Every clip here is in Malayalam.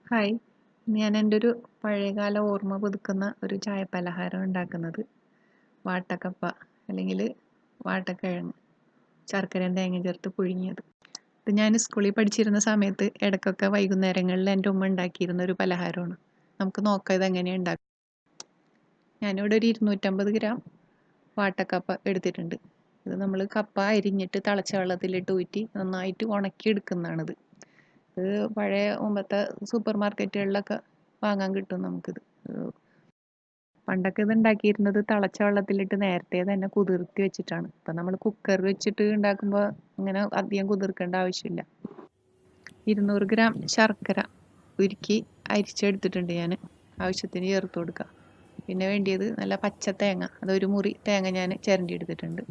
ഹായ്, ഞാൻ എൻ്റെ ഒരു പഴയകാല ഓർമ്മ പുതുക്കുന്ന ഒരു ചായപലഹാരം ഉണ്ടാക്കുന്നത് വാട്ടക്കപ്പ അല്ലെങ്കിൽ വാട്ടക്കിഴങ്ങ് ശർക്കരയും തേങ്ങയും ചേർത്ത് പുഴുങ്ങിയത്. ഇത് ഞാൻ സ്കൂളിൽ പഠിച്ചിരുന്ന സമയത്ത് ഇടയ്ക്കൊക്കെ വൈകുന്നേരങ്ങളിൽ എൻ്റെ ഉമ്മ ഉണ്ടാക്കിയിരുന്ന ഒരു പലഹാരമാണ്. നമുക്ക് നോക്കാം ഇതെങ്ങനെയാണ് ഉണ്ടാക്കുക. ഞാനിവിടെ ഒരു 250 ഗ്രാം വാട്ടക്കപ്പ എടുത്തിട്ടുണ്ട്. ഇത് നമ്മൾ കപ്പ അരിഞ്ഞിട്ട് തിളച്ച വെള്ളത്തിലിട്ട് ഊറ്റി നന്നായിട്ട് ഉണക്കി എടുക്കുന്നതാണിത്. ഇത് പഴയ മുമ്പത്തെ സൂപ്പർ മാർക്കറ്റുകളിലൊക്കെ വാങ്ങാൻ കിട്ടും നമുക്കിത്. പണ്ടൊക്കെ ഇത് ഉണ്ടാക്കിയിരുന്നത് തിളച്ച വെള്ളത്തിലിട്ട് നേരത്തെ തന്നെ കുതിർത്തി വെച്ചിട്ടാണ്. ഇപ്പം നമ്മൾ കുക്കർ വെച്ചിട്ട് ഉണ്ടാക്കുമ്പോൾ അങ്ങനെ അധികം കുതിർക്കേണ്ട ആവശ്യമില്ല. 200 ഗ്രാം ശർക്കര ഉരുക്കി അരിച്ചെടുത്തിട്ടുണ്ട് ഞാൻ. ആവശ്യത്തിന് ചേർത്ത് കൊടുക്കുക. പിന്നെ വേണ്ടിയത് നല്ല പച്ച തേങ്ങ, അതൊരു മുറി തേങ്ങ ഞാൻ ചിരണ്ടി എടുത്തിട്ടുണ്ട്.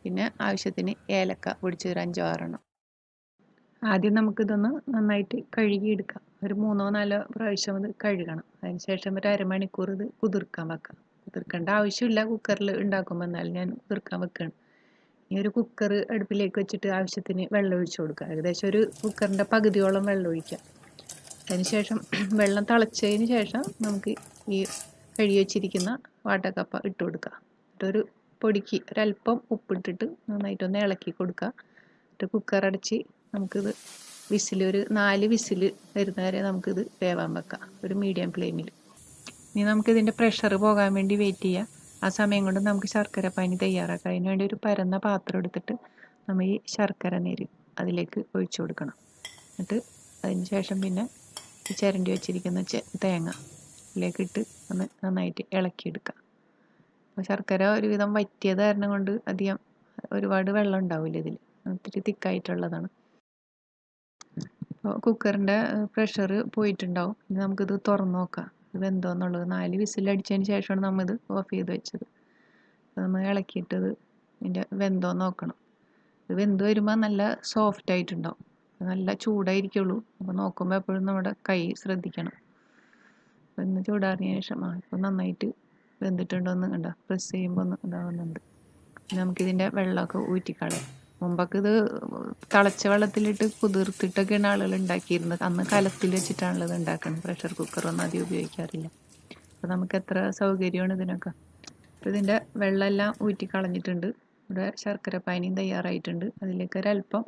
പിന്നെ ആവശ്യത്തിന് ഏലക്ക പൊടിച്ച് ഒരു 5-6 എണ്ണം. ആദ്യം നമുക്കിതൊന്ന് നന്നായിട്ട് കഴുകിയെടുക്കാം. ഒരു 3-4 പ്രാവശ്യം ഇത് കഴുകണം. അതിനുശേഷം ഒരു അരമണിക്കൂർ ഇത് കുതിർക്കാൻ വെക്കാം. കുതിർക്കേണ്ട ആവശ്യമില്ല കുക്കറിൽ ഉണ്ടാക്കുമ്പോൾ, എന്നാലും ഞാൻ കുതിർക്കാൻ വെക്കുകയാണ്. ഈ ഒരു കുക്കർ അടുപ്പിലേക്ക് വെച്ചിട്ട് ആവശ്യത്തിന് വെള്ളം ഒഴിച്ചു കൊടുക്കുക. ഏകദേശം ഒരു കുക്കറിൻ്റെ പകുതിയോളം വെള്ളം ഒഴിക്കാം. അതിനുശേഷം വെള്ളം തിളച്ചതിന് ശേഷം നമുക്ക് ഈ കഴുകി വെച്ചിരിക്കുന്ന വാട്ടക്കപ്പ ഇട്ട് കൊടുക്കുക. എന്നിട്ടൊരു പൊടിക്ക് ഒരല്പം ഉപ്പിട്ടിട്ട് നന്നായിട്ടൊന്ന് ഇളക്കി കൊടുക്കുക. എന്നിട്ട് കുക്കർ അടച്ച് നമുക്കിത് ഒരു 4 വിസിൽ വരുന്ന വരെ നമുക്കിത് വേവാൻ വെക്കാം, ഒരു മീഡിയം ഫ്ലെയിമിൽ. ഇനി നമുക്കിതിൻ്റെ പ്രഷർ പോകാൻ വേണ്ടി വെയിറ്റ് ചെയ്യാം. ആ സമയം കൊണ്ട് നമുക്ക് ശർക്കര പാനി തയ്യാറാക്കാം. അതിന് വേണ്ടി ഒരു പരന്ന പാത്രം എടുത്തിട്ട് നമ്മൾ ഈ ശർക്കര നീര് അതിലേക്ക് ഒഴിച്ചു കൊടുക്കണം. എന്നിട്ട് അതിന് ശേഷം പിന്നെ ഈ ചിരണ്ടി വെച്ചിരിക്കുന്ന തേങ്ങ ഇതിലേക്ക് ഇട്ട് ഒന്ന് നന്നായിട്ട് ഇളക്കിയെടുക്കുക. അപ്പോൾ ശർക്കര ഒരുവിധം വറ്റിയത് കാരണം കൊണ്ട് അധികം ഒരുപാട് വെള്ളം ഉണ്ടാവില്ല ഇതിൽ, ഒത്തിരി തിക്കായിട്ടുള്ളതാണ്. അപ്പോൾ കുക്കറിൻ്റെ പ്രഷർ പോയിട്ടുണ്ടാവും. ഇനി നമുക്കിത് തുറന്ന് നോക്കാം ഇത് എന്തോന്നുള്ളത്. 4 വിസിലടിച്ചതിന് ശേഷമാണ് നമ്മളിത് ഓഫ് ചെയ്ത് വെച്ചത്. അപ്പോൾ നമ്മൾ ഇളക്കിയിട്ടത് ഇതിൻ്റെ വെന്തോ നോക്കണം. ഇത് വെന്ത് വരുമ്പോൾ നല്ല സോഫ്റ്റ് ആയിട്ടുണ്ടാവും. നല്ല ചൂടായിരിക്കുള്ളൂ. അപ്പോൾ നോക്കുമ്പോൾ എപ്പോഴും നമ്മുടെ കൈ ശ്രദ്ധിക്കണം. അപ്പോൾ ഇന്ന് ചൂടാറിയതിന് ശേഷം ഇപ്പോൾ നന്നായിട്ട് വെന്തിട്ടുണ്ടോയെന്ന് കണ്ടോ, പ്രസ് ചെയ്യുമ്പോൾ ഒന്ന് ഇതാവുന്നുണ്ട്. നമുക്കിതിൻ്റെ വെള്ളമൊക്കെ ഊറ്റിക്കളയാം. മുമ്പൊക്കെ ഇത് തിളച്ച വെള്ളത്തിലിട്ട് കുതിർത്തിട്ടൊക്കെയാണ് ആളുകൾ ഉണ്ടാക്കിയിരുന്നത്. അന്ന് കലത്തിൽ വെച്ചിട്ടാണല്ലോ ഇത് ഉണ്ടാക്കുന്നത്. പ്രഷർ കുക്കറൊന്നും അധികം ഉപയോഗിക്കാറില്ല. അപ്പോൾ നമുക്ക് എത്ര സൗകര്യമാണ് ഇതിനൊക്കെ. അപ്പോൾ ഇതിൻ്റെ വെള്ളമെല്ലാം ഊറ്റിക്കളഞ്ഞിട്ടുണ്ട്. ഇവിടെ ശർക്കര പാനിയും തയ്യാറായിട്ടുണ്ട്. അതിലേക്ക് ഒരല്പം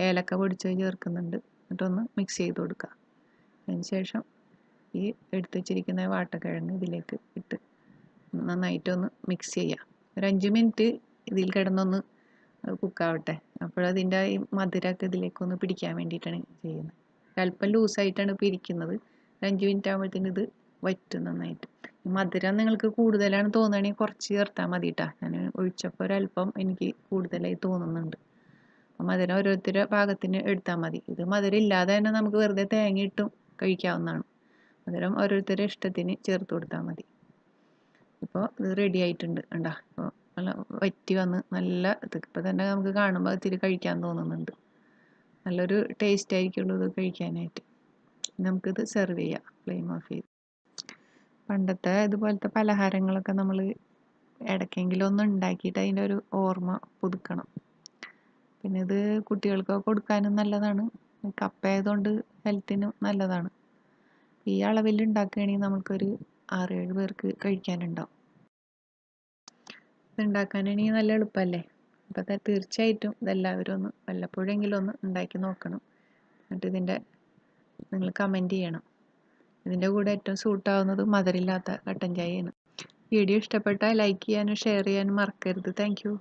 ഏലക്ക പൊടിച്ചത് ചേർക്കുന്നുണ്ട്. എന്നിട്ടൊന്ന് മിക്സ് ചെയ്ത് കൊടുക്കുക. അതിന് ശേഷം ഈ എടുത്ത് വെച്ചിരിക്കുന്ന വാട്ടക്കിഴങ്ങ് ഇതിലേക്ക് ഇട്ട് നന്നായിട്ടൊന്ന് മിക്സ് ചെയ്യുക. ഒരു 5 മിനിറ്റ് ഇതിൽ കിടന്നൊന്ന് കുക്കാവട്ടെ. അപ്പോഴതിൻ്റെ ഈ മധുരമൊക്കെ ഇതിലേക്കൊന്ന് പിടിക്കാൻ വേണ്ടിയിട്ടാണ് ചെയ്യുന്നത്. അല്പം ലൂസായിട്ടാണ് ഇപ്പോൾ ഇരിക്കുന്നത്. 5 മിനിറ്റ് ആകുമ്പോഴത്തേന് ഇത് വറ്റും നന്നായിട്ട്. മധുരം നിങ്ങൾക്ക് കൂടുതലാണ് തോന്നുകയാണെങ്കിൽ കുറച്ച് ചേർത്താൽ മതി കേട്ടോ. ഞാൻ ഒഴിച്ചപ്പോൾ ഒരല്പം എനിക്ക് കൂടുതലായി തോന്നുന്നുണ്ട്. മധുരം ഓരോരുത്തരുടെ പാകത്തിന് എടുത്താൽ മതി. ഇത് മധുരം ഇല്ലാതെ തന്നെ നമുക്ക് വെറുതെ തേങ്ങ ഇട്ടും കഴിക്കാവുന്നതാണ്. മധുരം ഓരോരുത്തരുടെ ഇഷ്ടത്തിന് ചേർത്ത് കൊടുത്താൽ മതി. ഇപ്പോൾ ഇത് റെഡി ആയിട്ടുണ്ട് കണ്ടോ. ഇപ്പോൾ നല്ല വറ്റി വന്ന് നല്ല ഇപ്പം തന്നെ നമുക്ക് കാണുമ്പോൾ ഇത്തിരി കഴിക്കാൻ തോന്നുന്നുണ്ട്. നല്ലൊരു ടേസ്റ്റ് ആയിരിക്കുള്ളൂ ഇത് കഴിക്കാനായിട്ട്. നമുക്കിത് സെർവ് ചെയ്യാം ഫ്ലെയിം ഓഫ് ചെയ്ത്. പണ്ടത്തെ ഇതുപോലത്തെ പലഹാരങ്ങളൊക്കെ നമ്മൾ ഇടയ്ക്കെങ്കിലും ഒന്ന് ഉണ്ടാക്കിയിട്ട് അതിൻ്റെ ഒരു ഓർമ്മ പുതുക്കണം. പിന്നെ ഇത് കുട്ടികൾക്കൊക്കെ കൊടുക്കാനും നല്ലതാണ്. കപ്പയായതുകൊണ്ട് ഹെൽത്തിനും നല്ലതാണ്. ഈ അളവിൽ ഉണ്ടാക്കുകയാണെങ്കിൽ നമുക്കൊരു 6-7 പേർക്ക് കഴിക്കാനുണ്ടാവും. ഇത് ഉണ്ടാക്കാനാണെങ്കിൽ നല്ല എളുപ്പമല്ലേ. അപ്പോൾ തീർച്ചയായിട്ടും ഇതെല്ലാവരും ഒന്ന് വല്ലപ്പോഴെങ്കിലും ഒന്ന് ഉണ്ടാക്കി നോക്കണം. എന്നിട്ട് നിങ്ങൾ കമൻറ്റ് ചെയ്യണം. ഇതിൻ്റെ കൂടെ ഏറ്റവും സൂട്ടാവുന്നത് മധുരമില്ലാത്ത കട്ടൻ ചായയാണ്. വീഡിയോ ഇഷ്ടപ്പെട്ടാൽ ലൈക്ക് ചെയ്യാനും ഷെയർ ചെയ്യാനും മറക്കരുത്. Thank you.